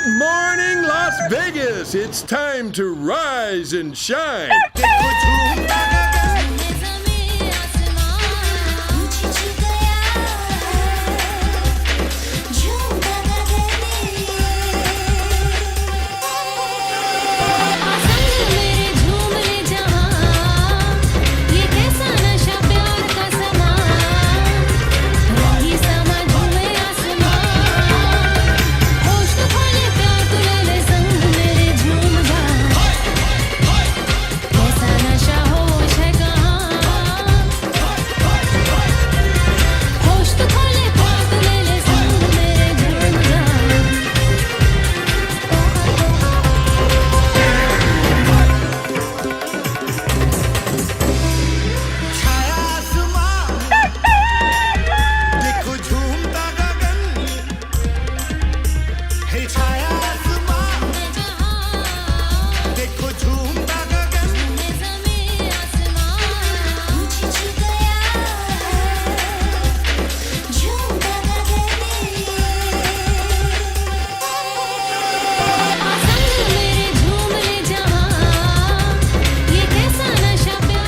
Good morning, Las Vegas. It's time to rise and shine.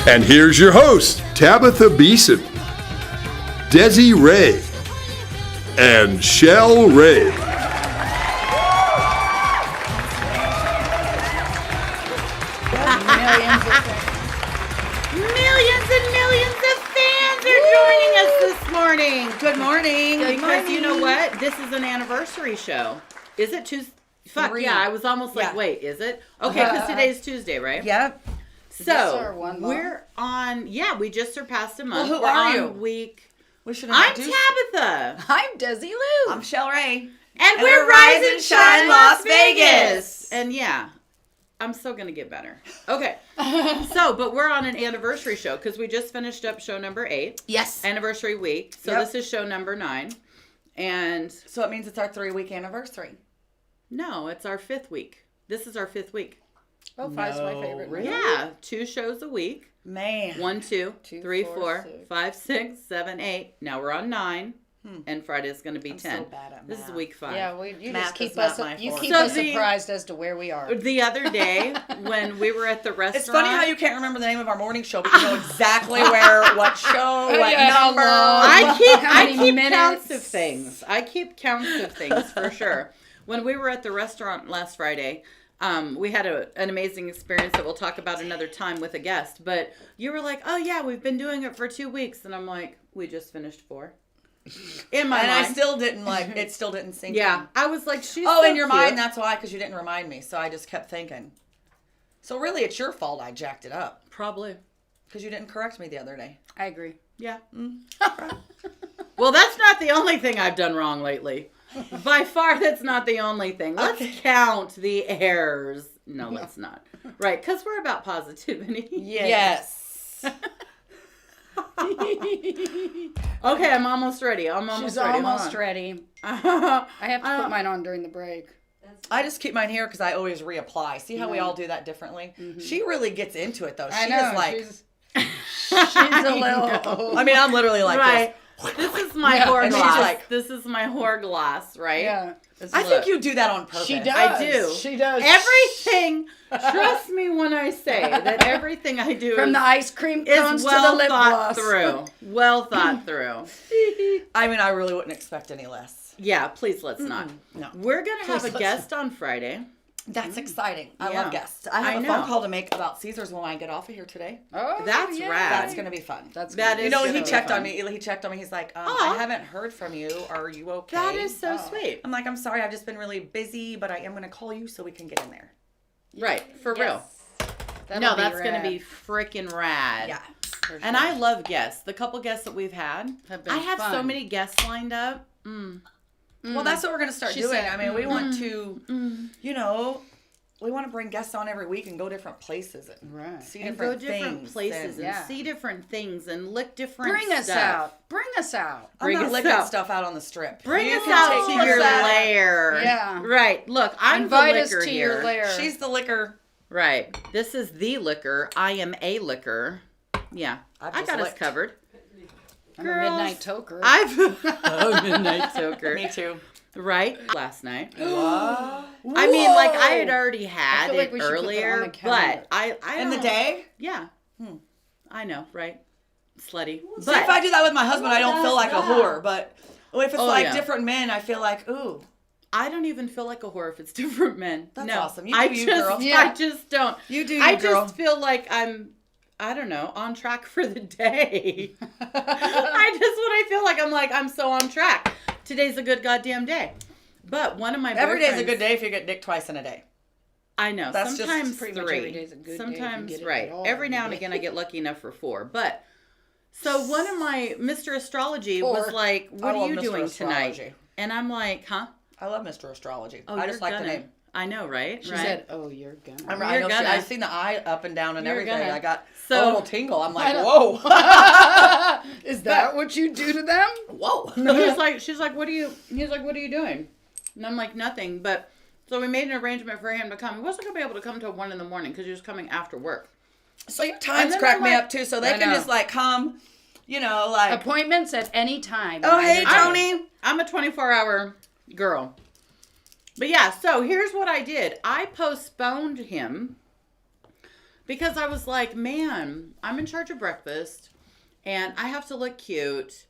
And here's your host, Tabatha Bissen, Dezi Ray, and ShellRay. Millions and millions of fans are joining us this morning. Good morning. Because you know what? This is an anniversary show. Is it Tuesday? Fuck yeah, I was almost like, wait, is it? Okay, because today's Tuesday, right? Yep. So, we're on, we just surpassed a month. Well, who we're are on you? week. I'm Tabitha. I'm Dezi Lou. I'm ShellRay. And we're Rise and Shine Las Vegas. And I'm still going to get better. Okay. But we're on an anniversary show because we just finished up show number 8. Yes. Anniversary week. So this is show number 9. And so it means it's our 3-week anniversary. No, it's our 5th week. This is our 5th week. Oh, 5's my favorite. Really? Yeah, 2 shows a week. Man. 1, 2, 3, 4, 5, 6, 7, 8. Now we're on 9, and Friday's going to be 10. So bad at this math. is week 5. Yeah, you math just keep is us. not my You forte. keep So us surprised as to where we are. The other day when we were at the restaurant, It's funny how you can't remember the name of our morning show, but you know exactly where, what show, what number. I keep minutes. counts of things. I keep counts of things for sure. When we were at the restaurant last Friday, we had an amazing experience that we'll talk about another time with a guest. But you were like, "Oh yeah, we've been doing it for 2 weeks," and I'm like, "We just finished 4." In my mind, I still didn't it still didn't sink in. Yeah, I was like, "She's Oh, so in your cute. mind, that's why, because you didn't remind me. So I just kept thinking. So really, it's your fault I jacked it up. Probably because you didn't correct me the other day. I agree. Yeah. Well, that's not the only thing I've done wrong lately. By far, that's not the only thing. Let's count the errors. No, let's not. Right, because we're about positivity. Yes. Okay, I'm almost ready. She's almost ready. I have to put mine on during the break. I just keep mine here because I always reapply. See how we all do that differently? Mm-hmm. She really gets into it, though. She is like... She's a little... I mean, I'm literally like this. This is my whore and glass. she's like, this is my whore glass, right? Yeah. I think you do that on purpose. She does. I do. She does. Everything, trust me when I say that everything I do from the ice cream cones is well to the lip thought gloss. through. Well thought through. I mean, I really wouldn't expect any less. Yeah, please let's not. No. We're going to have a guest on Friday. That's exciting. I Yeah. love guests. I have a phone call to make about Caesars when I get off of here today. Oh, That's yeah. rad. That's going to be fun. That is You know, gonna he be checked fun. on me. He checked on me. He's like, I haven't heard from you. Are you okay? That is so sweet. I'm like, I'm sorry. I've just been really busy, but I am going to call you so we can get in there. Right, for real. That'll be That's going to rad. be freaking rad. Yeah. For And sure. I love guests. The couple guests that we've had have been I have so fun. many guests lined up. Well, that's what we're going to start She doing. said, I mean, we want to, you know, we want to bring guests on every week and go different places and Right. see And different go different things places and Yeah. see different things and lick different Bring us stuff. out. Bring us out. I'm Bring not us licking out. stuff out on the strip. Bring You us can out take to your that. lair. Yeah. Right. Look, I'm Invite the us liquor to here. your lair. She's the liquor. Right. This is the liquor. I am a liquor. Yeah. I've I just got us licked. covered. I'm Girls, a midnight toker. I've a midnight toker. Me too. Right. Last night. What? I mean, like I had already had feel like it we should put that on earlier, the calendar. but I In the don't- day? Yeah. I know, right? Slutty. See, if I do that with my husband, I don't feel like a that? whore. But if it's like yeah. different men, I feel like, ooh. I don't even feel like a whore if it's different men. That's no. awesome. You do I you, just, girl. Yeah. I just don't. You do you, I girl. just feel like I don't know, on track for the day. When I feel like I'm so on track. Today's a good goddamn day. But one of my Every day's a boyfriends- good day if you get dick twice in a day. I know. That's just sometimes pretty three. much every day's a good day if you sometimes get it right. at all Every now and every again, day. I get lucky enough for 4. But so one of my Mr. Astrology was 4. like, "What I are love you Mr. doing Astrology. tonight?" And I'm like, "Huh? I love Mr. Astrology. Oh, I you're just like the gonna." name. I know, right? She right. said, "Oh, you're gonna." I know. gonna. I've seen the eye up and down and You're everything. gonna. I got So- a little tingle. I'm like, I know. whoa. Is that what you do to them? Whoa. She's like, what are you doing? And I'm like, nothing. But so we made an arrangement for him to come. He wasn't gonna be able to come till 1 a.m. because he was coming after work. So your And times then crack I'm me like- up too. So they I can know. just like come, like, Appointments at any time. oh, hey, Anytime. Tony. I'm a 24-hour girl. But yeah, so here's what I did. I postponed him because I was like, man, I'm in charge of breakfast and I have to look cute.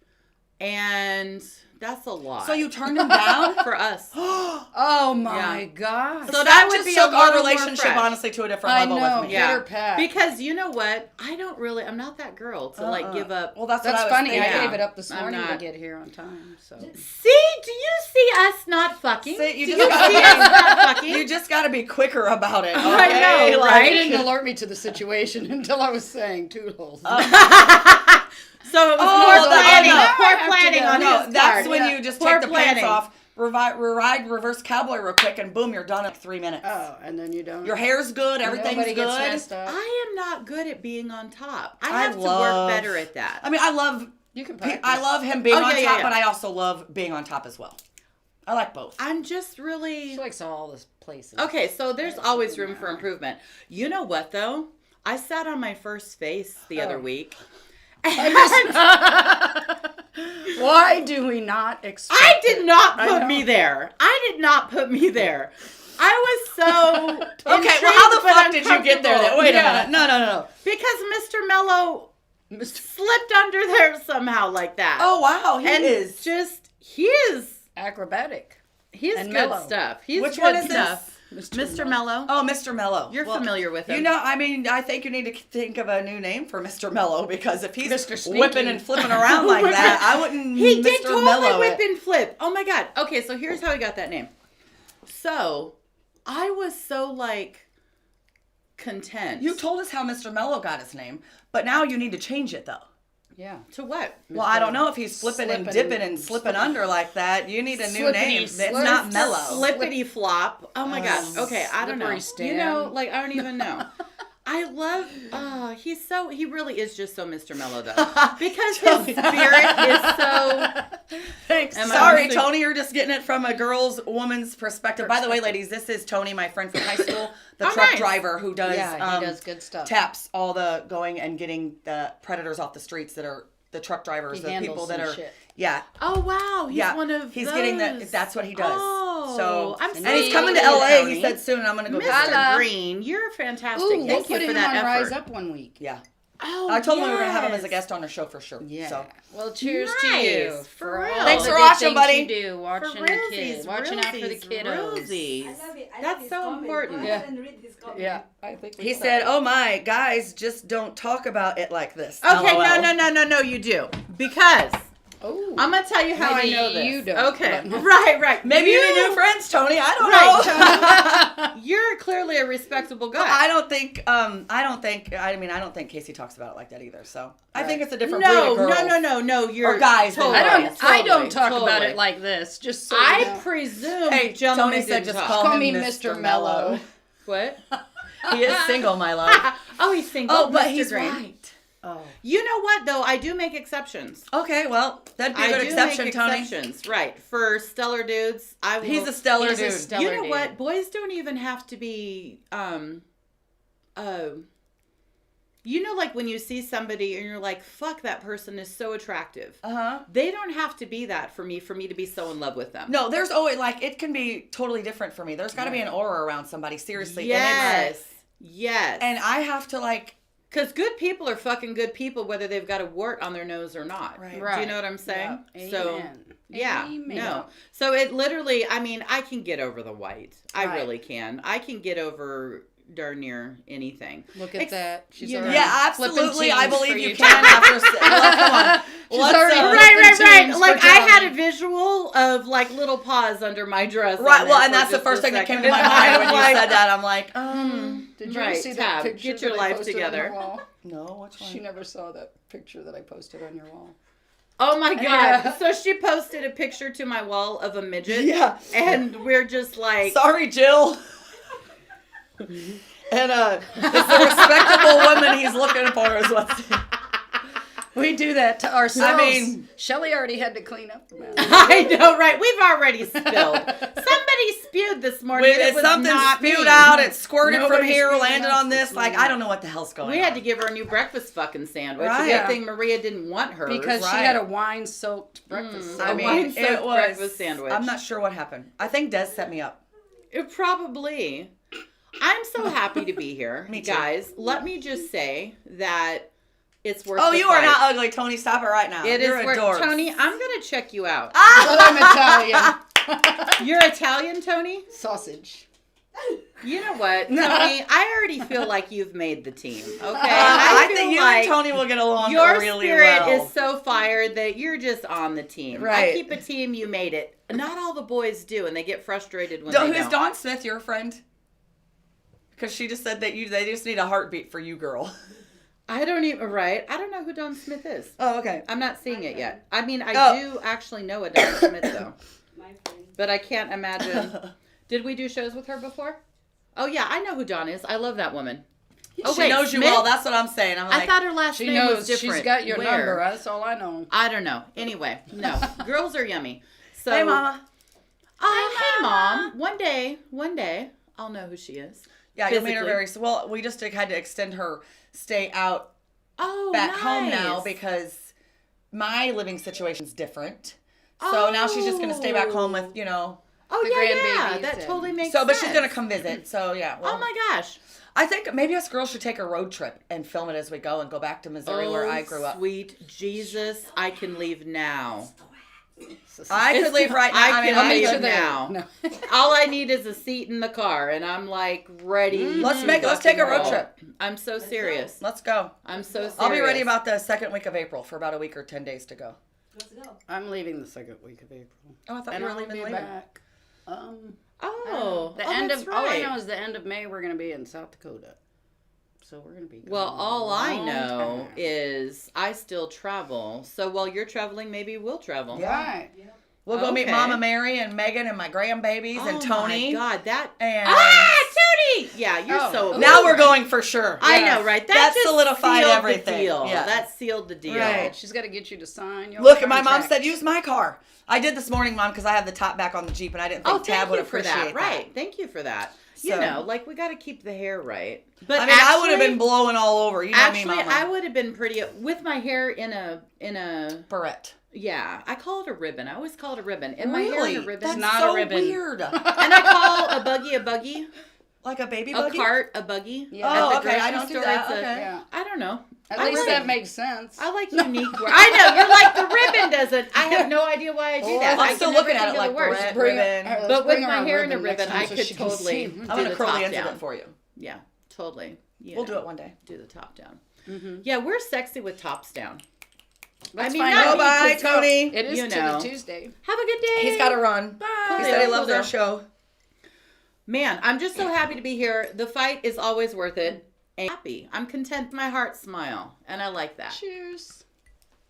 And that's a lot. So you turned him down? for us. Oh my Yeah. God. So that that would just be a took our little more relationship, fresh. honestly, to a different I level know. with me. Yeah. Get her pat. Because you know what? I'm not that girl to like give up. Well, that's That's what I was funny. thinking. I gave it up this I'm morning to not. get here on time. So See, do you see us not fucking? See, you do just you gotta see be- us not fucking? You just got to be quicker about it. Okay? I know, Like- right? he didn't alert me to the situation until I was saying toodles. So it was Oh, poor that- planning. no. Poor planning on No, his that's part. when Yeah. you just Poor take the planning. pants off, ride reverse cowboy real quick, and boom, you're done in 3 minutes. Oh, and then you don't. Your hair's good, everything's Nobody gets good. messed up. I am not good at being on top. I I have to love- work better at that. I mean, I love him being Oh, on yeah, top, yeah. but I also love being on top as well. I like both. I'm just really She likes all this places. okay. So there's always room for improvement. You know what though? I sat on my first face the other week. Why do we not expect I did not I put know. me there. I did not put me there. I was so Okay, well, how the intrigued but fuck did you get there? uncomfortable. Wait Yeah. a minute. No. Because Mr. Mello slipped under there somehow like that. Oh, wow. He and is. he is Acrobatic. he's And good mellow. stuff. He's Which good one is stuff. this? Mr. Mello. Oh, Mr. Mello. You're familiar with him. You know, I mean, I think you need to think of a new name for Mr. Mello because if he's Mr. Sneaky. whipping and flipping around like that, I wouldn't He Mr. did totally Mello whip it. and flip. Oh my god. Okay, so here's how he got that name. So I was so like content. You told us how Mr. Mello got his name, but now you need to change it though. Yeah. to what? Well, I don't know if he's flipping and Slipping dipping and slipping under like that. You need a new Slippity name. It's slip. not Mello. Flippity flop. Oh my gosh. Okay, I don't know. slippery You know, Stan. like I don't even know. I love. He really is just so Mr. Mellow though, because his spirit is so. Thanks. Am I Sorry, missing- Tony. You're just getting it from a woman's perspective. By the way, ladies, this is Tony, my friend from high school, the Oh, truck nice. driver who does Yeah, he does good stuff. taps all the going and getting the predators off the streets that are the truck drivers, He the handles people that some are shit. yeah. Oh wow, he's Yeah, one of. he's those. getting the. That's what he does. Oh, So I'm and he's so coming to excited, LA. Tony. He said soon. And I'm gonna go. Mr. visit him. Hello. Green, you're fantastic. Ooh, we'll Thank you put for him that on effort. Rise Up one week. Yeah, Oh, I told him we were gonna have him as a yes. guest on our show for sure. Yeah. So Well, cheers Nice. to you For all real. Thanks the for good watching, things buddy. You do watching the kids, watching out for the kiddos. Realsies. I love it. I love That's his so comment. important. Go Yeah. ahead and read his comment. Yeah, I think he said, "Oh my guys, just don't talk about it like this." Okay, LOL. no, you do. Because Oh, I'm gonna tell you how Maybe I know this. you don't, Okay, but- right. Maybe you need new friends, Tony. I don't Right, know. Tony. You're clearly a respectable guy. I don't think. I don't think Casey talks about it like that either. So I think it's a different no, breed of girls. no. You're Or guys, Totally, I don't talk about totally. it like this. Just so you I know. presume Hey, gentlemen Tony said didn't just talk. call Call him me Mr. Mr. Mellow. Mellow. What? He is single, my love. Oh, he's single. Oh, but Mr. he's Green. right. Oh. You know what though? I do make exceptions. Okay, well, that'd be a I good do exception, make Tony. exceptions, right? For stellar dudes, I will. He's a stellar He's a dude. stellar You know dude. what? Boys don't even have to be You know, like when you see somebody and you're like, fuck, that person is so attractive. Uh-huh. They don't have to be that for me to be so in love with them. No, there's always, like, it can be totally different for me. There's got to be an aura around somebody, seriously. Yes. Yes. And I have to, like... Because good people are fucking good people, whether they've got a wart on their nose or not. Right. Do you know what I'm saying? Yeah. So, Amen. yeah. Amen. No. So it literally, I mean, I can get over the white. I Right. really can. I can get over darn near anything. Look at that. She's you know. already Yeah, flipping absolutely. I teams believe for you can after... Come on. Right. teams Like for I had Johnny. a visual of like little paws under my dress. Right, on well, there and for that's the just first a thing that came second. to my mind when you Like, said that. I'm like, Did you Right, see Tab, that picture get your that I life posted together. on your wall? no, which one? She never saw that picture that I posted on your wall. Oh my god! Yeah. So she posted a picture to my wall of a midget. Yeah. And we're just like, Sorry, Jill. And it's a respectable woman he's looking for is what's... We do that to ourselves. I mean- Shelly already had to clean up the mess. I know, right? We've already spilled. Somebody spewed this morning. When and it it's was something not spewed me. out, it squirted from Nobody here, spewed landed enough on this. this Like, morning. I don't know what the hell's going on. We had to give her a new breakfast fucking sandwich. Right. A good Yeah. thing Maria didn't want hers. Because she Right. had a wine-soaked breakfast. I mean, wine-soaked it was... breakfast sandwich. I'm not sure what happened. I think Des set me up. It probably. I'm so happy to be here. Me too. Guys, let me just say that it's worth Oh, the you are fight. not ugly, Tony. Stop it right now. It is You're worth... adorbs. Tony, I'm going to check you out. But I'm Italian. You're Italian, Tony? Sausage. You know what, Tony? I already feel like you've made the team. Okay, I feel think you like and Tony will get along your really spirit well. is so fired that you're just on the team. Right. I keep a team. You made it. Not all the boys do, and they get frustrated when Who's they don't. Dawn Smith, your friend? Because she just said that they just need a heartbeat for you, girl. I don't even. Right? I don't know who Dawn Smith is. Oh, okay. I'm not seeing it yet. I mean, I do actually know a Dawn Smith though, but I can't imagine. Did we do shows with her before? Oh yeah, I know who Dawn is. I love that woman. Oh, She knows you Smith? well. That's what I'm saying. I'm like, I thought her last She name knows. was different. She's got your Where? number. That's all I know. I don't know. Anyway, no. Girls are yummy. So, hey, Mama. Oh, hey, Mom. One day, I'll know who she is. Yeah, you'll meet her Physically. very well. We just had to extend her stay out Oh, back nice. home now because my living situation's different. So now she's just going to stay back home with, The The yeah. grandbabies That and- totally makes So, sense. but she's going to come visit. So, yeah. Well, Oh, my gosh. I think maybe us girls should take a road trip and film it as we go and go back to Missouri where I grew up. Sweet Jesus, I can leave now. I could leave right now. I mean, can I leave could- now. No. All I need is a seat in the car, and I'm like ready. Let's to let's take a fucking road roll. trip. I'm so serious. Let's go. I'm so serious. I'll be ready about the second week of April for about a week or 10 days to go. I'm leaving the second week of April. Oh, I thought And you were I'll leaving be later. back. Oh, The end that's of all I right. know is the end of May we're gonna be in South Dakota. So we're gonna be gone Well, all a I long know time. is I still travel. So while you're traveling, maybe we'll travel. Yeah. Right. We'll go meet Okay. Mama Mary and Megan and my grandbabies and Tony. Oh my God, that And Tony! Yeah, you're Oh, so. okay. now we're going for sure. I Yeah. know, right? That just solidified sealed everything. The deal. Yeah. That sealed the deal. Right. She's got to get you to sign your Look, my mom contract. said use my car. I did this morning, Mom, because I have the top back on the Jeep and I didn't think Oh, Tab thank would you for appreciate that. Right. Thank you for that. You So- know, like we got to keep the hair right. But I mean, I would have been blowing all over. You know Actually, me, Mama. I would have been pretty with my hair in a. Barrette. Yeah, I call it a ribbon. I always call it a ribbon. And my hair in a ribbon. That's not so a ribbon. weird. And I call a buggy, Like a baby a buggy? cart, a buggy. Yeah. At Oh, the okay. I grocery don't do store, that. it's a- Okay. Yeah. I don't know. At I least like- that makes sense. I like unique words. I know. You're like the ribbon doesn't. I have no idea why I do that. I'm I still can never looking at think it of the like words. Barrette. Bring ribbon. let's But with bring my her a hair in a next ribbon, time I so could she can totally see. do I'm going the to curl top the ends of down. it for you. Yeah, totally. You We'll know, do it one day. do the top down. Yeah, we're sexy with tops down. Let's I mean, find not out. me, Bye, 'cause Tony. It is you know. Tuesday. Have a good day. He's got to run. Bye. He said he loves Cool our deal. show. Man, I'm just so happy to be here. The fight is always worth it. And happy. I'm content. My heart smile, and I like that. Cheers.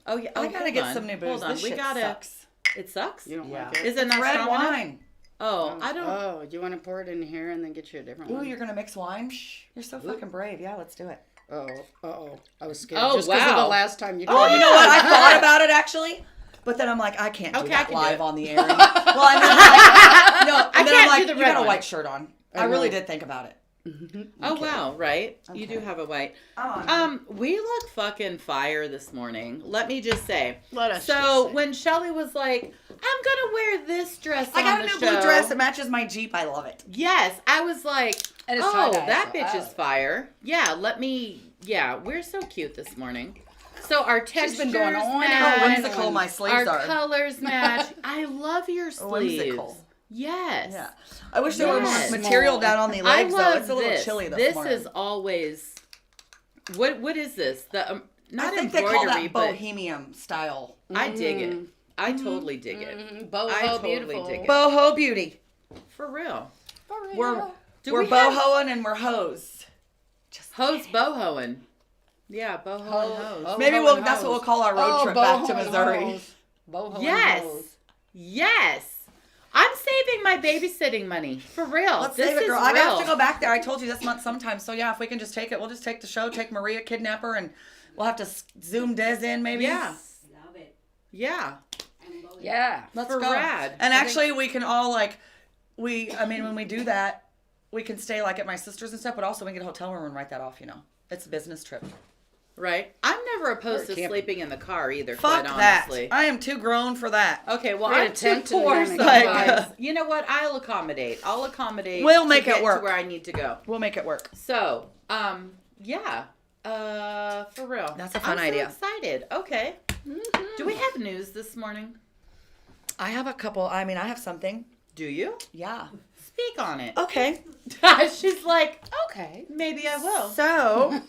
Oh yeah. I Oh, gotta hold get on. some new booze. Hold on. This We shit gotta. sucks. It sucks. You don't Yeah. like it? Is it not Red strong enough? wine. Oh, I don't. Oh, do you want to pour it in here and then get you a different Ooh, one? you're going to mix wine? You're so fucking brave. Yeah, let's do it. Oh. I was scared. Oh, Just because of wow. the last time you Oh, called you me. know what? I thought about it actually, but then I'm like, I can't do Okay, I that can do live it. on the air. Well, I mean, like, no, and then can't I'm like, do the you red got a one. white shirt on. I really did think about it. Oh wow, right? Okay. You do have a white. We look fucking fire this morning. Let me just say. So when Shelly was like, "I'm gonna wear this dress," I got a new blue dress that matches my Jeep. I love it. Yes, I was like, "Oh, that bitch is fire." Yeah, we're so cute this morning. So our textures been going on match. How whimsical my sleeves our are. colors match. I love your sleeves. Whimsical. Yes. Yeah. I wish there were more material down on the legs, though. It's a little chilly this morning. This is always... What is this? The not I think embroidery, they call that but bohemian style. I dig it. I totally dig it. Boho beautiful. Dig it. Boho beauty. For real. We're bohoing and we're hoes. Hose bohoing. Yeah, boho and hose. Maybe that's what we'll call our road trip back to Missouri. Boho yes. and hose. Yes. I'm saving my babysitting money. For real. Let's save it, girl. I have to go back there. I told you this month sometime. So, yeah, if we can just take it, we'll just take the show, take Maria, kidnap her, and we'll have to zoom Dez in maybe. Yeah. Love it. Yeah. Yeah. Let's go. Rad. And actually, we can all, when we do that, we can stay, at my sister's and stuff, but also we can get a hotel room and write that off, It's a business trip. Right. I'm never opposed to sleeping in the car either, Fuck quite that. honestly. I am too grown for that. Okay, well, We're I'm too to poor make sometimes. You know what? I'll accommodate. We'll make it work. To where I need to go. We'll make it work. So, yeah. For real. That's a fun idea. I'm so excited. Okay. Mm-hmm. Do we have news this morning? I have a couple. I have something. Do you? Yeah. Speak on it. Okay. She's like, okay, maybe I will. So,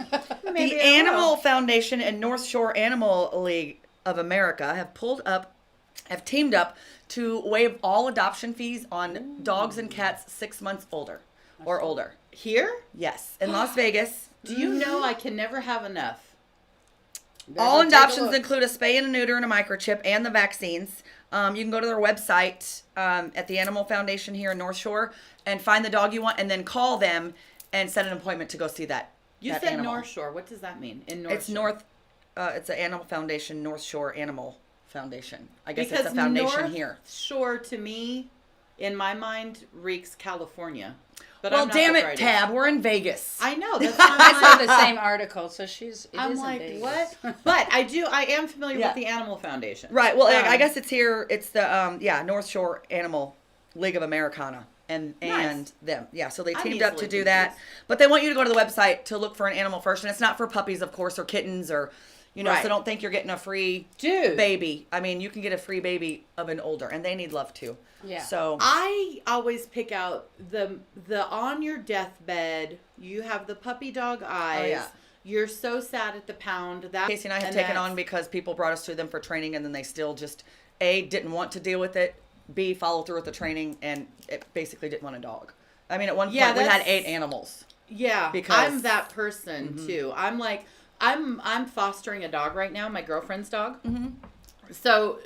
the Animal Foundation and North Shore Animal League of America have teamed up to waive all adoption fees on dogs and cats 6 months older or older. Here? Yes, in Las Vegas. Do you know I can never have enough? All adoptions include a spay and a neuter and a microchip and the vaccines. You can go to their website at the Animal Foundation here in North Shore and find the dog you want and then call them and set an appointment to go see that. You said animal. North Shore. What does that mean? In North it's Shore? It's the Animal Foundation, North Shore Animal Foundation. I guess because it's a foundation North here. Shore to me, in my mind, reeks California. But well, damn it, Tab. We're in Vegas. I know. That's why I saw the same article, so I'm like, what? But I am familiar with the Animal Foundation. Right. Well, I guess it's here. It's the North Shore Animal League of Americana and them. Yeah. So they teamed up to do that. But they want you to go to the website to look for an animal first, and it's not for puppies, of course, or kittens, or So don't think you're getting a free baby. You can get a free baby of an older, and they need love too. Yeah. So I always pick out the on your deathbed. You have the puppy dog eyes. Oh, yeah. You're so sad at the pound. That Casey and I have taken on because people brought us to them for training, and then they still just didn't want to deal with it. B, follow through with the training, and it basically didn't want a dog. At one point we had 8 animals. Yeah, because I'm that person too. I'm like, I'm fostering a dog right now, my girlfriend's dog. Mm-hmm. So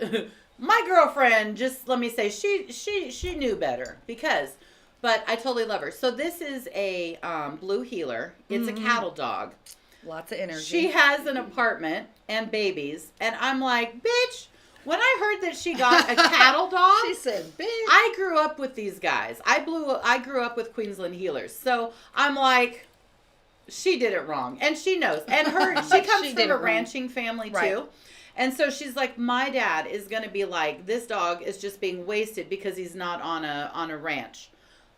my girlfriend, just let me say, she knew better but I totally love her. So this is a blue heeler. It's a cattle dog. Lots of energy. She has an apartment and babies, and I'm like, bitch. When I heard that she got a cattle dog, she said, bitch. I grew up with these guys. I grew up with Queensland heelers. So I'm like, she did it wrong. And she knows. And she comes from a ranching family too. And so she's like, my dad is going to be like, this dog is just being wasted because he's not on a ranch.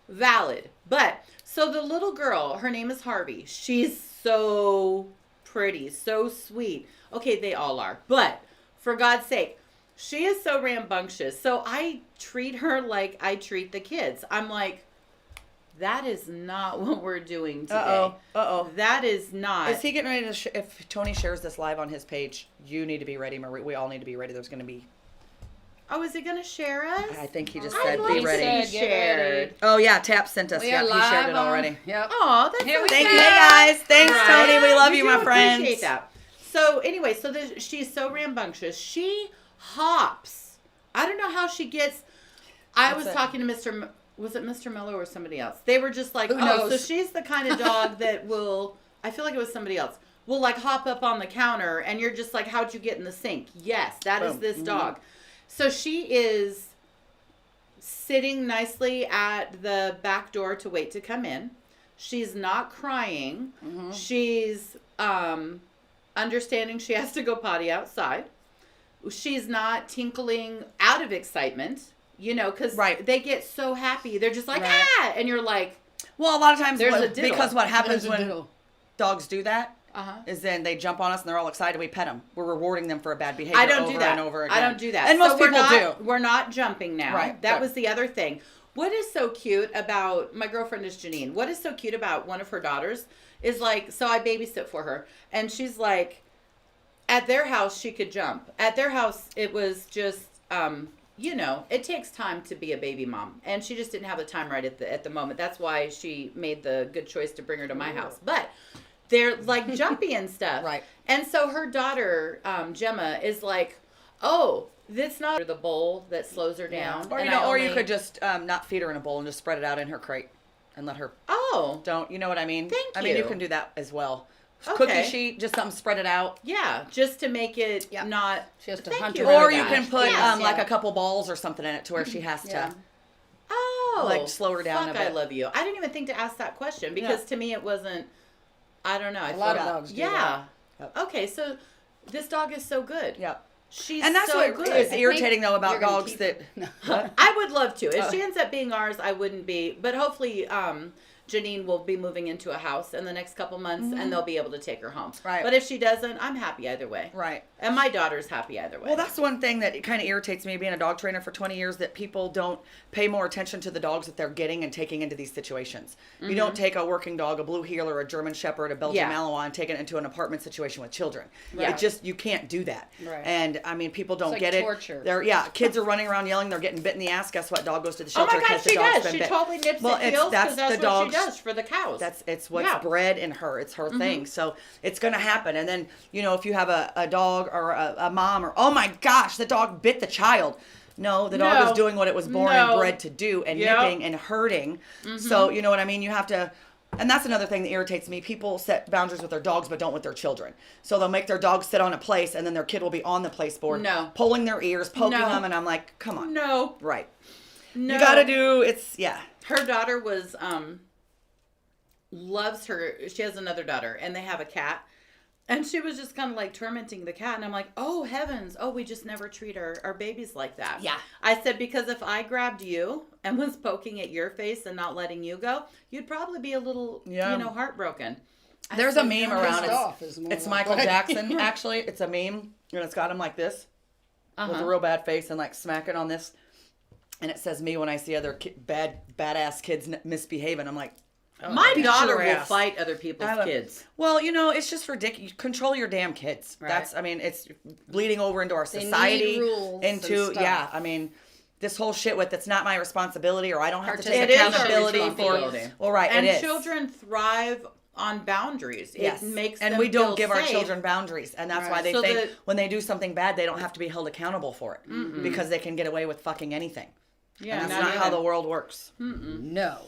Valid. But so the little girl, her name is Harvey. She's so pretty, so sweet. Okay, they all are. But for God's sake, she is so rambunctious. So I treat her like I treat the kids. I'm like, that is not what we're doing today. Uh-oh. That is not. Is he getting ready to... if Tony shares this live on his page, you need to be ready, Marie. We all need to be ready. There's going to be... Oh, is he going to share us? I think he just said be ready. Shared. Oh, yeah. Tap sent us. We Yep, he shared it already. Yep. Oh, that's so Thank you, guys. Thanks, Tony. We love you, my friends. Appreciate that. So, anyway, she's so rambunctious. She hops. I don't know how she gets... I was talking to Mr. Was it Mr. Miller or somebody else? They were just like, so she's the kind of dog that will... I feel like it was somebody else. Will, like, hop up on the counter, and you're just like, how'd you get in the sink? Yes, that is this dog. So she is sitting nicely at the back door to wait to come in. She's not crying. Mm-hmm. She's understanding she has to go potty outside. She's not tinkling out of excitement, you know, because they get so happy. They're just like, ah! And you're like... Well, a lot of times, there's a diddle. Because what happens There's a when diddle. dogs do that is then they jump on us and they're all excited. We pet them. We're rewarding them for a bad behavior. I don't over do that. And over again. I don't do that. And most people do. We're not jumping now. Right. That Good. was the other thing. What is so cute about, my girlfriend is Janine. What is so cute about one of her daughters is like, so I babysit for her. And she's like, at their house, she could jump. At their house, it was just, you know, it takes time to be a baby mom. And she just didn't have the time right at the moment. That's why she made the good choice to bring her to my house. But they're like jumpy and stuff. Right. And so her daughter, Gemma, is like, oh, this not the bowl that slows her down. Or, And you know, I or you only- could just not feed her in a bowl and just spread it out in her crate and let her. Oh. Don't you know what I mean? Thank I mean, you you. can do that as well. Okay. Cookie sheet, just something spread it out. Yeah, just to make it not. She has to Thank hunt you around for Or you that. can put Yes. like a couple balls or something in it to where she has Yeah. to. Oh, like, slow her down fuck, a bit. I love you. I didn't even think to ask that question because to me it wasn't. I don't know. A lot of thought- dogs do Yeah. Yep. Okay, so this dog is so good. Yeah. She's And that's so what good. is irritating though you're about gonna dogs keep that. it. What? I would love to. If she ends up being ours, I wouldn't be. But hopefully, Janine will be moving into a house in the next couple months, and they'll be able to take her home. Right. But if she doesn't, I'm happy either way. Right. And my daughter's happy either way. Well, that's one thing that kind of irritates me being a dog trainer for 20 years, that people don't pay more attention to the dogs that they're getting and taking into these situations. You don't take a working dog, a blue heeler, a German shepherd, a Belgian Yeah. Malinois, and take it into an apartment situation with children. Yeah. It just, you can't do that. Right. And I mean, people don't like get it. torture. Kids are running around yelling, they're getting bit in the ass. Guess what? Dog goes to the Oh shelter my God, because the she dog's does. been She bit. totally nips Well, and peels that's because that's the what dog's- she does for the cows. It's what's Yeah. bred in her. It's her thing. So it's going to happen. And then, you know, if you have a dog or a mom or, oh my gosh, the dog bit the child. No, the dog No. is doing what it was born No. and bred to do, and Yep. nipping and hurting. So, you know what I mean? You have to, and that's another thing that irritates me. People set boundaries with their dogs, but don't with their children. So they'll make their dog sit on a place, and then their kid will be on the place board, No. pulling their ears, poking No. them, and I'm like, come on. No. Right. No. You got to do, yeah. Her daughter was loves her. She has another daughter, and they have a cat. And she was just kind of like tormenting the cat. And I'm like, oh, heavens. Oh, we just never treat our babies like that. Yeah. I said, because if I grabbed you and was poking at your face and not letting you go, you'd probably be a little, Yeah. you know, heartbroken. I There's said, a meme "No, around. Pissed off is more It's like Michael that. Jackson, actually. It's a meme, and it's got him like this, with a real bad face, and like smacking on this. And it says me when I see other badass kids misbehaving. I'm like, My beat daughter your will ass. fight other people's I love- kids. Well, you know, it's just ridiculous. Control your damn kids. Right. That's, I mean, it's bleeding over into our They need society. rules and into, stuff. yeah, I mean, this whole shit with it's not my responsibility or I don't have to take It is our accountability for. responsibility. Well, right, And it is. children thrive on boundaries. Yes. It makes and them we don't feel give our safe. children boundaries, and that's why Right. they So think that- when they do something bad, they don't have to be held accountable for it because they can get away with fucking anything. Yeah, And that's not how even. the world works. No.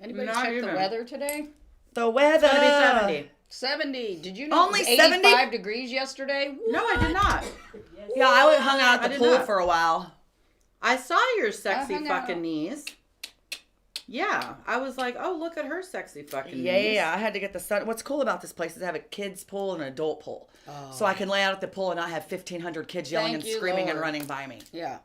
Anybody Not check the even. weather today? The weather. It's gonna be 70. 70. Did you know Only it was 70? 85 degrees yesterday? No, I did not. Yeah, I hung out I at the did pool not. for a while. I saw your sexy hung out. fucking knees. Yeah, I was like, oh, look at her sexy fucking Yeah, knees. I had to get the sun. What's cool about this place is they have a kids pool and an adult pool. So I can lay out at the pool and not have 1,500 kids yelling Thank and you, screaming and Lord. running by me. Yeah.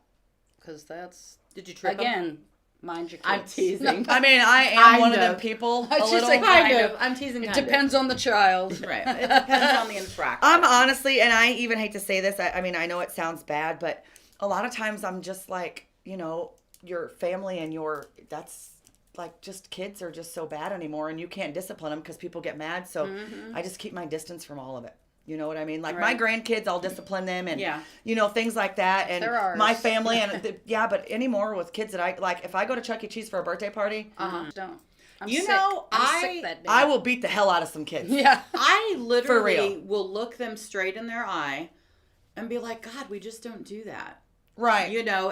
Because that's, Did you trip 'em? again, mind your kids. I'm teasing. I mean, I am Kind one of them of. people. I A should little. say Kind of. I'm teasing. It kind of. depends on the child. Right. It depends on the infraction. I'm honestly, and I even hate to say this, I mean, I know it sounds bad, but a lot of times I'm just like, you know, your family and that's like just kids are just so bad anymore and you can't discipline them because people get mad. So I just keep my distance from all of it. You know what I mean? Like my Right. grandkids, I'll discipline them and, Yeah. you know, things like that. And They're ours. my family and yeah, but anymore with kids that I like, if I go to Chuck E. Cheese for a birthday party, Don't. I'm You sick. know, I'm sick that day. I will beat the hell out of some kids. Yeah. I literally real. will look them straight in their eye and be like, God, we just don't do that. Right. You know,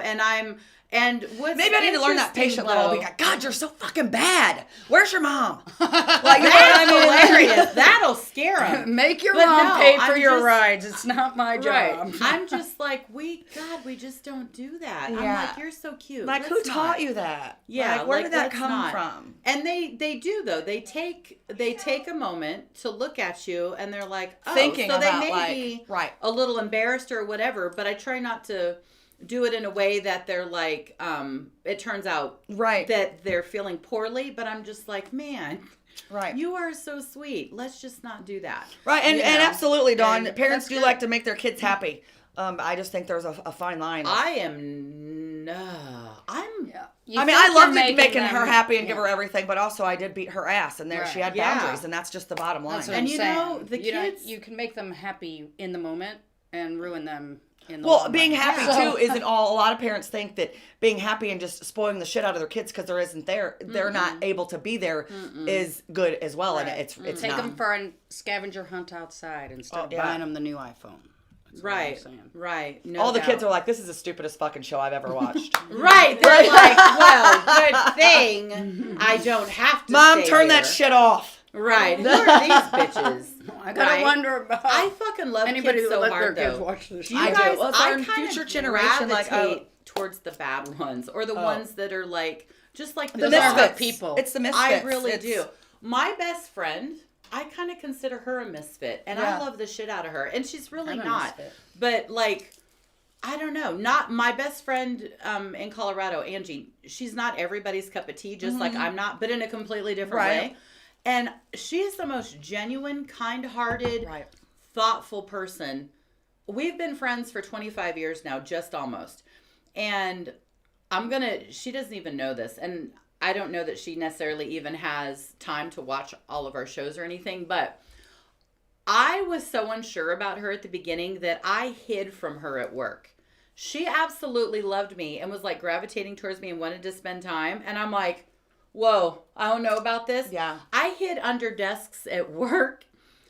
and what's maybe I need to learn that interesting, patient level. though- Be like, God, you're so fucking bad. Where's your mom? Like, you know what That's I mean? hilarious. That'll scare them. Make your But mom no, pay for I'm your just- rides. It's not my Right. job. I'm just like, we just don't do that. I'm Yeah. like, you're so cute. Like, who Let's taught not. you that? Yeah, Like, where like, did that let's come not. from? And they do though. They take a moment to look at you, and they're like, oh, Thinking so they about, may like, be right. a little embarrassed or whatever. But I try not to do it in a way that they're like, it turns out Right. that they're feeling poorly. But I'm just like, man, Right. you are so sweet. Let's just not do that. Right, and, You and know? absolutely, Dawn. And Parents that's do good. like to make their kids happy. I just think there's a fine line. I am Yeah. I mean, I loved making making her them- happy and give yeah. her everything, but also I did beat her ass, and there she Right. had Yeah. boundaries, and that's just the bottom line. That's what And I'm you saying. know, the kids- you can make them happy in the moment and ruin them in the Well, long being run. happy So- too isn't all. A lot of parents think that being happy and just spoiling the shit out of their kids because there isn't there, they're not able to be there, is good as well, and Right. it's Take not. them for a scavenger hunt outside instead of yeah. buying them the new iPhone. That's what I'm Right, saying. right. No All the doubt. kids are like, "This is the stupidest fucking show I've ever watched." Right, they're like, well, good thing I don't have to Mom, stay turn here. that shit off. Right, who are these bitches? I gotta Right? wonder about I fucking love anybody kids who so let hard, their kids though. watch this. Do you I do. guys, Well, I our kind future of generation, like, gravitate towards the bad ones, or the ones that are like, just like Those the are misfits. people. It's the misfits. I really It's- do. My best friend, I kind of consider her a misfit, and Yeah. I love the shit out of her, and she's really I'm a not. misfit. But like, I don't know. Not my best friend in Colorado, Angie. She's not everybody's cup of tea, just like I'm not, but in a completely different Right. way. And she is the most genuine, kind-hearted, Right. thoughtful person. We've been friends for 25 years now, just almost. And she doesn't even know this. And I don't know that she necessarily even has time to watch all of our shows or anything, but I was so unsure about her at the beginning that I hid from her at work. She absolutely loved me and was like gravitating towards me and wanted to spend time. And I'm like, whoa, I don't know about this. Yeah. I hid under desks at work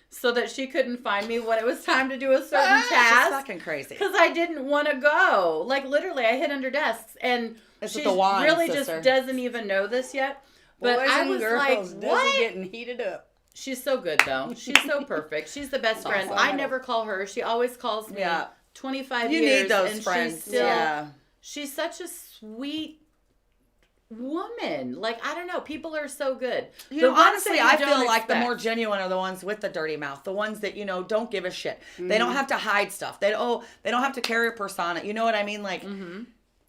so that she couldn't find me when it was time to do a certain It's task. fucking crazy. Because I didn't want to go. Like, literally, I hid under desks. And It's she with the wine, really sister. just doesn't even know this yet. But Boys I and was girls, like, Dezi what? getting heated up. She's so good, though. She's so perfect. She's the best friend. awesome. I never call her. She always calls me. Yeah. 25 You years. need those and friends. She's still, Yeah. She's such a sweet woman. Like, I don't know. People are so good. You The know, ones honestly, that you I feel don't like the expect. more genuine are the ones with the dirty mouth, the ones that don't give a shit. They don't have to hide stuff. They don't have to carry a persona. You know what I mean? Like,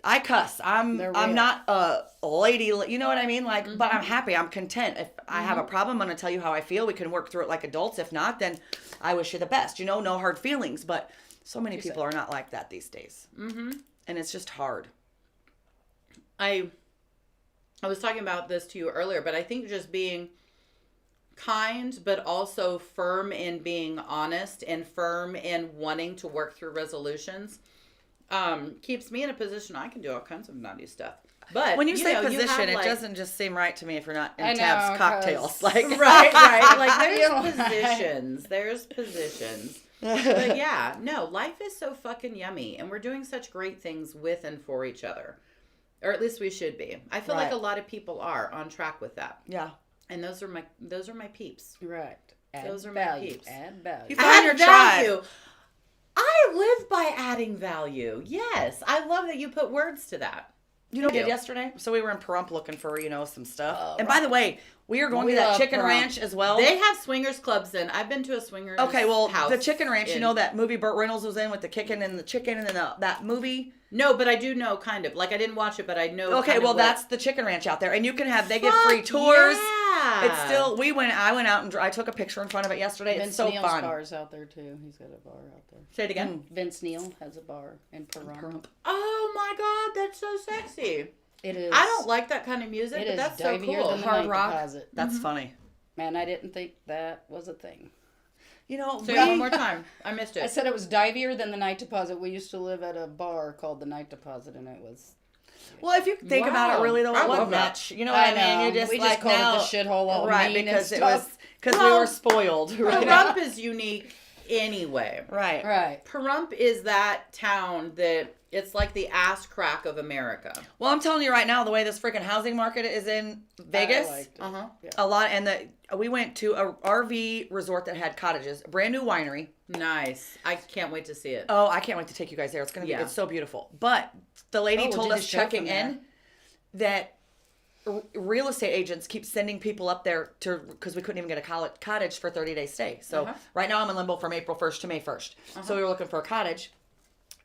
I cuss. I'm They're real. not a lady. You know what I mean? Like, but I'm happy. I'm content. If I have a problem, I'm gonna tell you how I feel. We can work through it like adults. If not, then I wish you the best. No hard feelings. But so many people are not like that these days, and it's just hard. I was talking about this to you earlier, but I think just being kind, but also firm in being honest and firm in wanting to work through resolutions, keeps me in a position I can do all kinds of naughty stuff. But When you say know, position, have, it like, doesn't just seem right to me if you're not in I Tab's know, cocktails. 'cause- Like, right. Like You there's know, positions. There's positions. But yeah, no, life is so fucking yummy, and we're doing such great things with and for each other. Or at least we should be. I feel like Right. a lot of people are on track with that. Yeah. And those are my peeps. Right. Add Those are my value. peeps. Add value. You find your tribe. I live by adding value. Yes. I love that you put words to that. You know what we Thank did you. yesterday? So we were in Pahrump looking for, some stuff. Oh, and by the way, we are going We to that love chicken Pahrump. ranch as well. They have swingers clubs in. I've been to a swingers Okay, well, house the chicken ranch, in- that movie Burt Reynolds was in with the kicking and the chicken and then that movie? No, but I do know kind of. Like I didn't watch it, but I know Okay, kind of well, what- that's the chicken ranch out there. And you can they give Fuck free tours. yeah. It's still, I went out and I took a picture in front of it yesterday. Vince It's so Neil's fun. bar's out there too. He's got a bar out there. Say it again. Vince Neil has a bar in Pahrump. Oh my god, that's so sexy. It is. I don't like that kind of music, It but is that's so divier cool. than the Hard night rock. deposit. That's funny. Man, I didn't think that was a thing. Say it one more time. I missed I it. said it was divier than the night deposit. We used to live at a bar called the Night Deposit, and it was. Well, if you think about it Wow. really, though, I it wasn't love that. much. You know what I mean? You just we like just called now, it the shithole all right? mean Because and it was stuff. we Well, were spoiled. Right? Pahrump is unique anyway. Right. Right. Pahrump is that town that it's like the ass crack of America. Well, I'm telling you right now, the way this freaking housing market is in Vegas, a lot, and we went to a RV resort that had cottages, a brand new winery. Nice. I can't wait to see it. Oh, I can't wait to take you guys there. It's gonna be, it's so beautiful. But the lady told us checking in that real estate agents keep sending people up there because we couldn't even get a cottage for 30-day stay. So right now I'm in limbo from April 1st to May 1st. So we were looking for a cottage,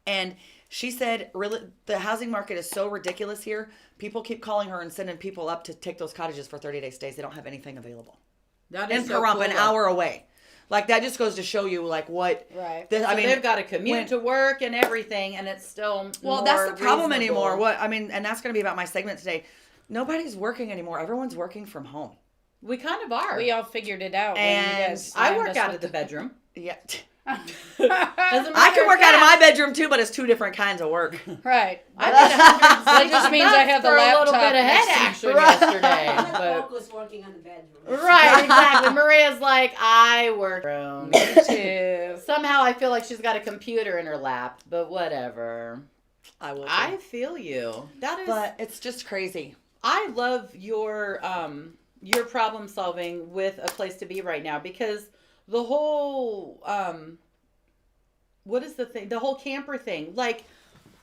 and she said, really, the housing market is so ridiculous here. People keep calling her and sending people up to take those cottages for 30-day stays. They don't have anything available. That is in so Pahrump, cool, an hour away. Like, that just goes to show you, like, what... Right. I mean, they've got to commute to work and everything, and it's still well, that's the problem anymore. And that's going to be about my segment today. Nobody's working anymore. Everyone's working from home. We kind of are. We all figured it out. And I work out of the bedroom. Yeah. I can work out of my bedroom too, but it's two different kinds of work. Right. That just means I have the laptop a little bit of head action yesterday. But was working on the bedroom. Right, exactly. Maria's like, I work room. Me too. Somehow I feel like she's got a computer in her lap, but whatever. I feel you. That is. But it's just crazy. I love your problem solving with a place to be right now, because the whole what is the thing? The whole camper thing. Like,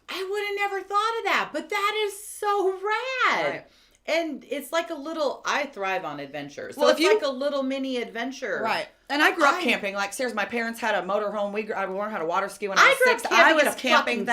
I would have never thought of that, but that is so rad. Right. And it's like a little, I thrive on adventure. So Well, it's like a little mini adventure. Right. And I grew up camping. Like, seriously, my parents had a motorhome. I learned how to water ski when I was 6. I was camping.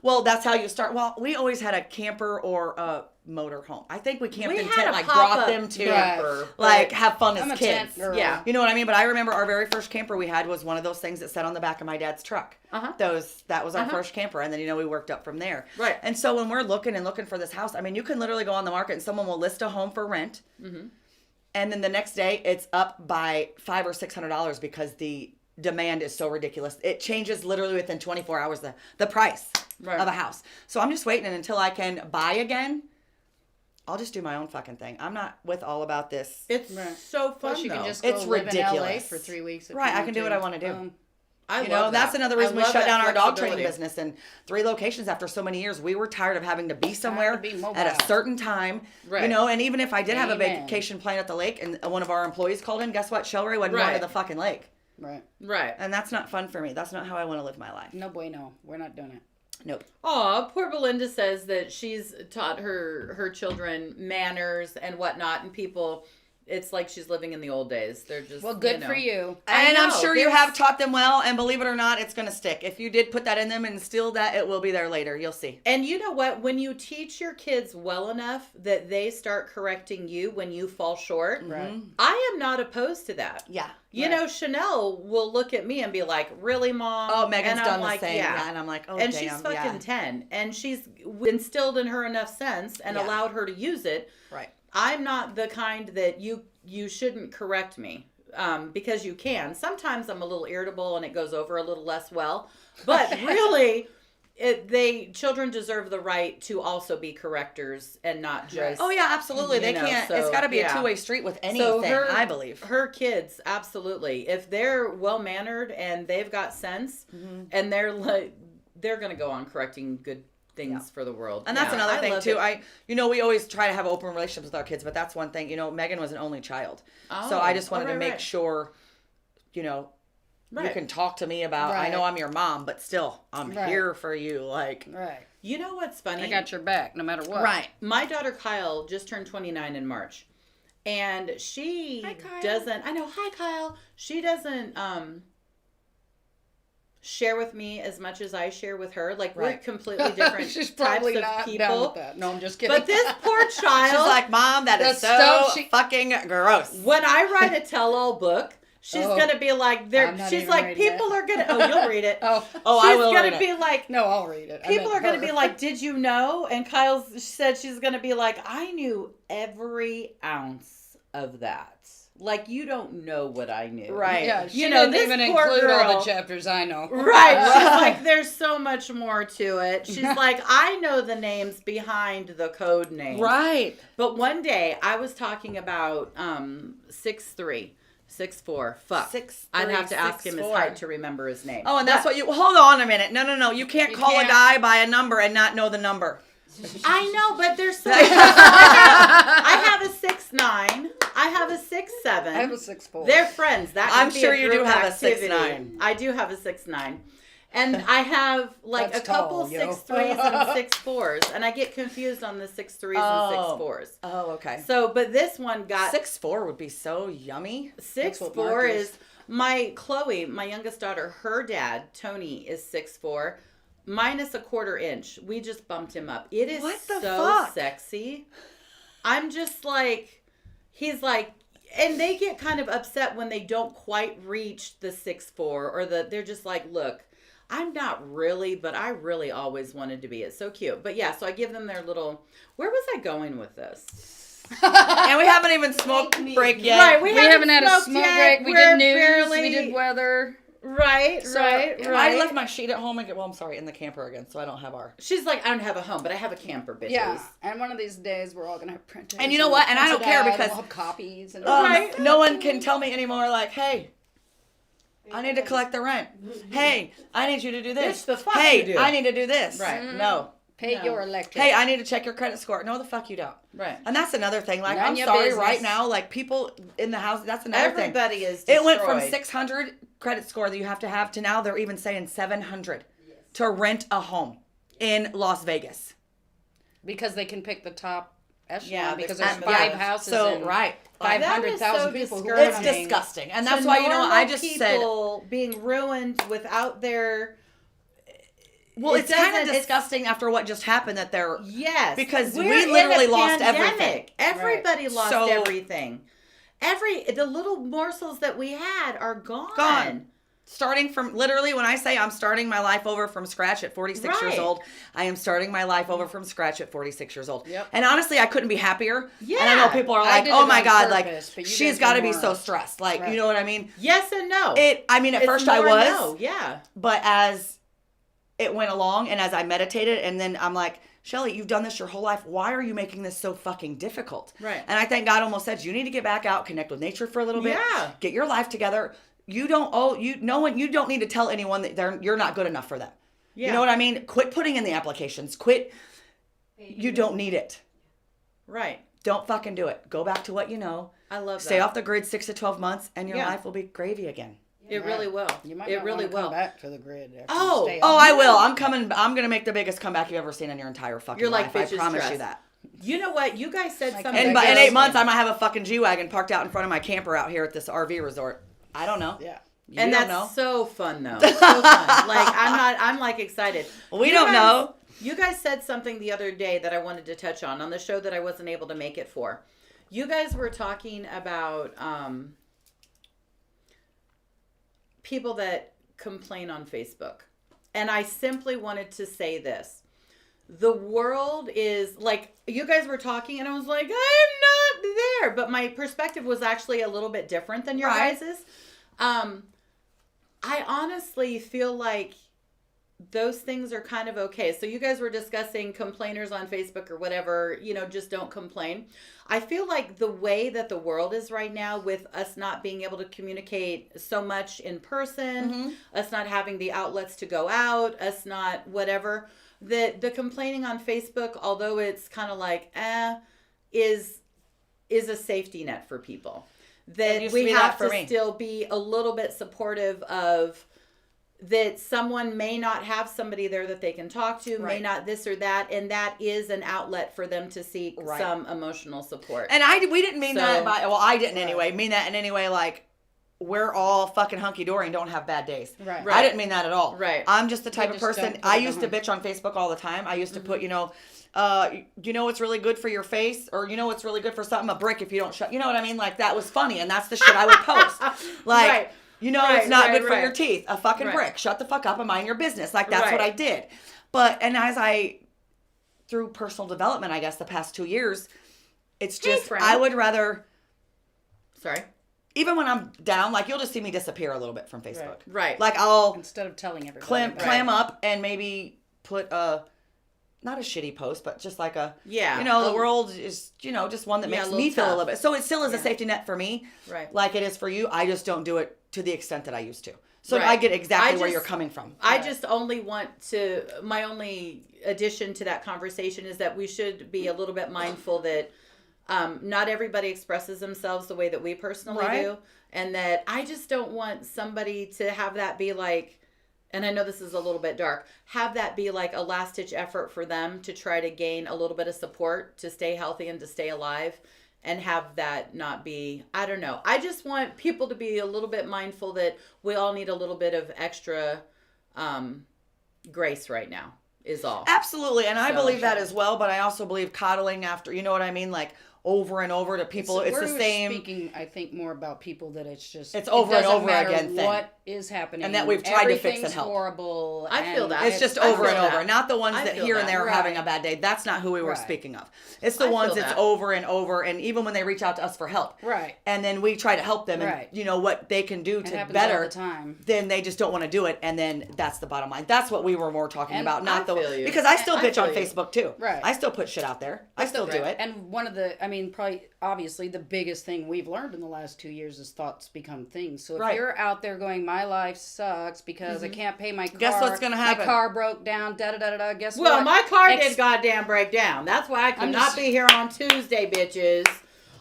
Well, that's how you start. Well, we always had a camper or a motorhome. I think we camped in tent, like brought them to like have fun as kids. Yeah. You know what I mean? But I remember our very first camper we had was one of those things that sat on the back of my dad's truck. That was our first camper, and then we worked up from there. Right. And so when we're looking for this house, I mean, you can literally go on the market and someone will list a home for rent. And then the next day it's up by $500 or $600 because the demand is so ridiculous. It changes literally within 24 hours the price of a house. So I'm just waiting until I can buy again. I'll just do my own fucking thing. I'm not with all about this. It's so fun. Plus, you can just go it's live ridiculous. in LA for 3 weeks. Right, I can do what I want to do. I love that's that. another reason I we love shut down that our dog flexibility. training business in 3 locations after so many years. We were tired of having to be somewhere mobile. at a certain time. Right. And even if I did have a Amen. vacation planned at the lake and one of our employees called in, guess what? ShellRay wasn't going to the fucking lake. Right. And that's not fun for me. That's not how I want to live my life. No bueno. We're not doing it. Nope. Aw, poor Belinda says that she's taught her children manners and whatnot, and people, it's like she's living in the old days. They're just, Well, good for you. And I'm sure you have taught them well, and believe it or not, it's going to stick. If you did put that in them and instill that, it will be there later. You'll see. And you know what? When you teach your kids well enough that they start correcting you when you fall short, Right. I am not opposed to that. Yeah. You know, Chanel will look at me and be like, "Really, Mom?" Oh, Megan's and done I'm the like, same. Yeah. And I'm like, oh, and damn. she's fucking 10, and she's instilled in her enough sense and allowed her to use it. Right. I'm not the kind that you shouldn't correct me, because you can. Sometimes I'm a little irritable and it goes over a little less well, but really, children deserve the right to also be correctors and not just. Oh yeah, absolutely. They can't. It's got to be a two-way street with anything. I believe her kids, absolutely. If they're well mannered and they've got sense, and they're going to go on correcting good things for the world. And that's another thing too. We always try to have open relationships with our kids, but that's one thing. Megan was an only child, so I just wanted to make sure, you can talk to me about. I know I'm your mom, but still, I'm here for you. Like, you know what's funny? I got your back, no matter what. Right. My daughter Kyle just turned 29 in March, and she doesn't. I know. Hi, Kyle. She doesn't share with me as much as I share with her. Like, we're completely different She's types probably of not people. down with that. No, I'm just kidding. But this poor child. She's like, Mom, that is so fucking gross. When I write a tell-all book, she's gonna be like, she's like, people are gonna. Oh, you'll read it. I will read it. She's gonna be like, no, I'll read it. People are gonna be like, did you know? And Kyle said she's gonna be like, I knew every ounce of that. Like, you don't know what I knew. Right. Yeah, she didn't even include all the chapters I know. Right. She's like, there's so much more to it. She's like, I know the names behind the code names. Right. But one day I was talking about 6'3". 6'4". Fuck. 6'3", I'd have to ask him his 6'4". height to remember his name. Oh, and that's what you... Hold on a minute. No. You can't call a guy by a number and not know the number. I know, but there's so I have a 6'9". I have a 6'7". I have a 6'4". They're friends. That I'm could be sure a you group do have a activity. 6'9". I do have a 6'9". And I have like That's a couple tall, yo. 6'3s and 6'4s, and I get confused on the 6'3s and 6'4s. Oh, okay. So, but this one got 6'4" would be so yummy. 6'4" is my Chloe, my youngest daughter. Her dad Tony is 6'4", minus a quarter inch. We just bumped him up. It is What the so fuck? sexy. I'm just like, he's like, and they get kind of upset when they don't quite reach the 6'4", or they're just like, look, I'm not really, but I really always wanted to be. It's so cute. But yeah, so I give them their little, where was I going with this? And we haven't even smoked break yet. Right, We haven't had a smoked smoke yet. break. We We're did news. barely- We did weather. Right. I left my sheet at home and in the camper again, so I don't have our... She's like, I don't have a home, but I have a camper, bitches. Yeah, and one of these days we're all gonna have printers. And you know what? And I don't print it care out, because- we'll have copies and Right. No one can tell me anymore, like, hey, I need to collect the rent. Hey, I need you to do this. Bitch, the fuck hey, you do. I need to do this. Right. No. pay No. your electric. Hey, I need to check your credit score. No, the fuck you don't. Right. And that's another thing. Like, None I'm your sorry business. right now, like, people in the house, that's another thing. Everybody is It went from destroyed. 600 credit score that you have to now they're even saying 700 to rent a home in Las Vegas. because they can pick the top echelon Yeah, because there's there's some- five yeah. houses So, and right. 500,000 That is people so who are It's coming. disgusting. And that's To why, you know, I normal just said, people being ruined without their. well, it it's kind of doesn't- it's- disgusting after what just happened that they're, Yes, because we're we in a literally lost pandemic. everything. Everybody lost So- everything. The little morsels that we had are gone. Gone. Starting from, literally, when I say I'm starting my life over from scratch at 46 years Right. old, I am starting my life over from scratch at 46 years old. Yep. And honestly, I couldn't be happier. Yeah. And I know people are I like, did oh it my on God, purpose, but like, you she's guys got to were be more- so stressed. Like, Right. you know what I mean? Yes and no. I mean, at It's first I more was, no, yeah. but as it went along and as I meditated, and then I'm like, Shelly, you've done this your whole life. Why are you making this so fucking difficult? Right. And I think God almost said, you need to get back out, connect with nature for a little bit. Yeah. Get your life together. You don't need to tell anyone that you're not good enough for them. Yeah. You know what I mean? Quit putting in the applications. You don't need it. Right. Don't fucking do it. Go back to what you know. I love that. Stay off the grid 6 to 12 months and your Yeah. life will be gravy again. It really will. You might it not really wanna come will. back to the grid. After Oh, you stay Oh, on. I will. I'm coming. I'm going to make the biggest comeback you've ever seen in your entire fucking You're like, life. I bitches promise trust. you that. You know what? You guys said something. And That in goes- 8 months, I might have a fucking G-Wagon parked out in front of my camper out here at this RV resort. I don't know. Yeah. You And don't that's know. so fun though. So fun. Like I'm like excited. We You don't guys- know. You guys said something the other day that I wanted to touch on the show that I wasn't able to make it for. You guys were talking about people that complain on Facebook. And I simply wanted to say this. The world is like, you guys were talking and I was like, I'm not there. But my perspective was actually a little bit different than your Right. guys's. I honestly feel like those things are kind of okay. So you guys were discussing complainers on Facebook or whatever, just don't complain. I feel like the way that the world is right now, with us not being able to communicate so much in person, us not having the outlets to go out, us not whatever, that the complaining on Facebook, although it's kind of like, is a safety net for people. It That used to we be have that for to me. still be a little bit supportive of that someone may not have somebody there that they can talk to, may Right. not this or that, and that is an outlet for them to seek Right. some emotional support. And we didn't mean that So- by, well, I didn't anyway, mean that in any way like we're all fucking hunky-dory and don't have bad days. Right. Right. I didn't mean that at all. Right. I'm just the type of just person, don't put I it used to behind. bitch on Facebook all the time. I used to put, you know what's really good for your face, or you know what's really good for something, a brick if you don't shut, you know what I mean? Like, that was funny, and that's the shit I would post. Like, Right. it's not good for right. your teeth. A fucking Right. brick. Shut the fuck up and mind your business. Like, that's what Right. I did. And through personal development, I guess, the past 2 years, it's just, friend. I would rather, Sorry. even when I'm down, like, you'll just see me disappear a little bit from Facebook. Right. Like, I'll Instead of telling everybody. clam about it. up and maybe put a not a shitty post, but just like a, Yeah. the world is, just one that Yeah, makes a me little feel a tough. little bit. So it still is a safety net for me, Right. like it is for you. I just don't do it to the extent that I used to. So Right. I get exactly where just- you're coming from. I just only want to, my only addition to that conversation is that we should be a little bit mindful that not everybody expresses themselves the way that we personally Right. do. And that I just don't want somebody to have that be like, and I know this is a little bit dark, have that be like a last ditch effort for them to try to gain a little bit of support to stay healthy and to stay alive, and have that not be, I don't know. I just want people to be a little bit mindful that we all need a little bit of extra grace right now is all. Absolutely. And I So- believe that as well, but I also believe coddling after, you know what I mean? Like over and over to people. It's the we're same. Speaking, I think more about people that it's just It's over it and doesn't over matter again thing. what is happening, And that we've tried to fix and Everything's help. horrible. I feel and that. It's just I over feel and over. that. Not the ones I that feel here and that. there are having Right. a bad day. That's not who we were Right. speaking of. It's the I ones feel that's that. over and over. And even when they reach out to us for help. Right. And then we try to help them Right. and what they can do It to happens better. all the time. Then they just don't want to do it. And then that's the bottom line. That's what we were more talking And about. Not I feel you. because I still I bitch on feel you. Facebook too. Right. I still put shit out there. I still do it. And one of the, probably, obviously, the biggest thing we've learned in the last 2 years is thoughts become things. So if Right. you're out there going, my life sucks because I can't pay my car. Guess what's gonna happen? My car broke down, da-da-da-da-da. Guess Well, what? my car did goddamn break down. That's why I could I'm not just- be here on Tuesday, bitches.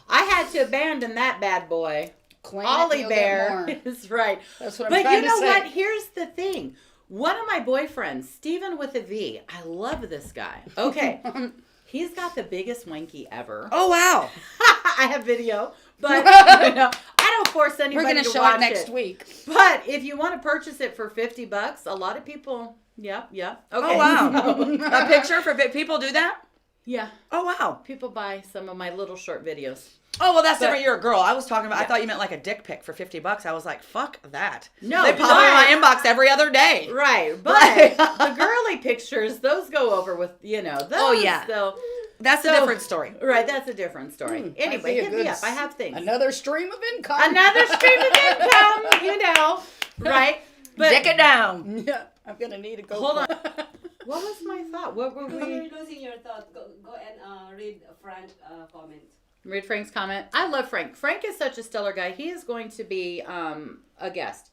I had to abandon that bad boy. Clean it, Ollie you'll get Bear more. is right. That's what I'm but trying you to know say. what? Here's the thing. One of my boyfriends, Steven with a V, I love this guy. Okay. He's got the biggest wanky ever. Oh, wow. I have video, but I don't force We're anybody going to to show watch it next week. But if you want to purchase it for $50, a lot of people, yeah. Okay. Oh, wow. A picture for people do that? Yeah. Oh, wow. People buy some of my little short videos. Oh, well, that's But- different. You're a girl. I was talking about, I thought you meant like a dick pic for $50. I was like, fuck that. No, They pop in but- my inbox every other day. Right, but the girly pictures, those go over with, those. Oh, yeah. So, That's a different story. Right, that's a different story. Anyway, Might be a hit me good up. I have things. Another stream of income. Another stream of income, right? But Dick it down. Yeah, I'm going to need a GoPro. hold on. What was my thought? What were When we? you're losing your thought, go and read Frank's comment. Read Frank's comment. I love Frank. Frank is such a stellar guy. He is going to be a guest.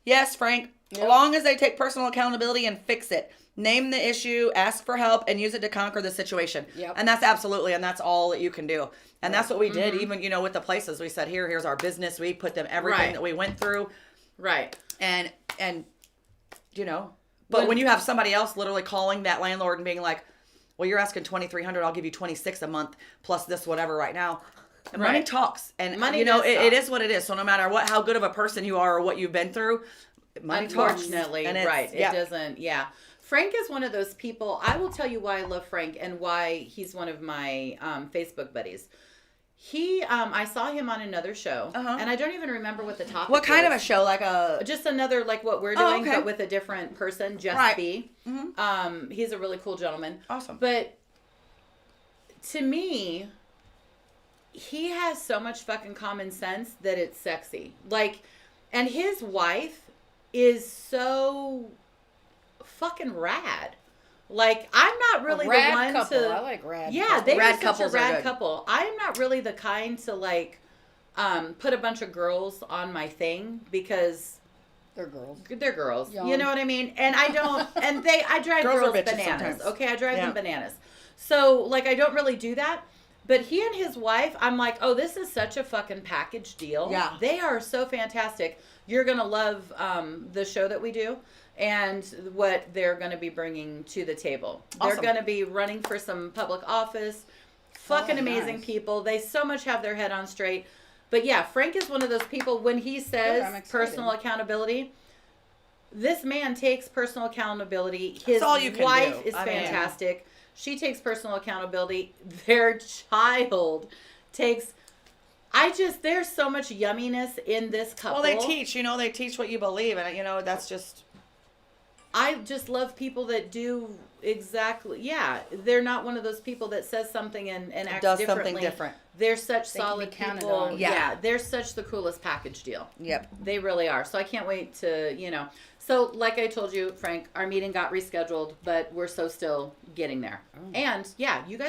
Yes, Frank. As long as they take personal accountability and fix it. Name the issue, ask for help, and use it to conquer the situation. Yep. And that's absolutely, and that's all that you can do. And that's what we did, even, with the places. We said, here's our business. We put them everything Right. that we went through. Right. And but when you have somebody else literally calling that landlord and being like, well, you're asking $2,300, I'll give you $26 a month plus this whatever right now. And money Right. talks. And Money it does talk. is what it is. So no matter how good of a person you are or what you've been through, money talks. Unfortunately, And it's- right. yeah. It doesn't, yeah. Frank is one of those people. I will tell you why I love Frank and why he's one of my Facebook buddies. I saw him on another show, and I don't even remember what the topic What kind of was. a show? Like a Just another, like what we're doing, okay. but with a different person, Just Right. B. He's a really cool gentleman. Awesome. But to me, he has so much fucking common sense that it's sexy. Like, and his wife is so fucking rad. Like, I'm not really rad the one couple. to. I like rad. Yeah, couples. they Rad are such a couples are rad good. couple. I'm not really the kind to like put a bunch of girls on my thing because They're girls. they're girls. Young. You know what I mean? And I don't. And I drive Girls are girls bitches bananas. sometimes. Okay, I drive Yeah. them bananas. So like, I don't really do that. But he and his wife, I'm like, oh, this is such a fucking package deal. Yeah. They are so fantastic. You're gonna love the show that we do. And what they're going to be bringing to the table. Awesome. They're going to be running for some public office. Fucking amazing nice. people. They so much have their head on straight. But yeah, Frank is one of those people, when he says I'm excited. personal accountability, this man takes personal accountability. His all you can wife do. is I mean- fantastic. She takes personal accountability. Their child takes... there's so much yumminess in this couple. Well, they teach what you believe. And, that's just... I just love people that do exactly. Yeah, they're not one of those people that says something and acts does differently. something different. They're such They can solid be counted people. on. Yeah. They're such the coolest package deal. Yep. They really are. So I can't wait to, So like I told you, Frank, our meeting got rescheduled, but we're still getting there. And yeah, you guys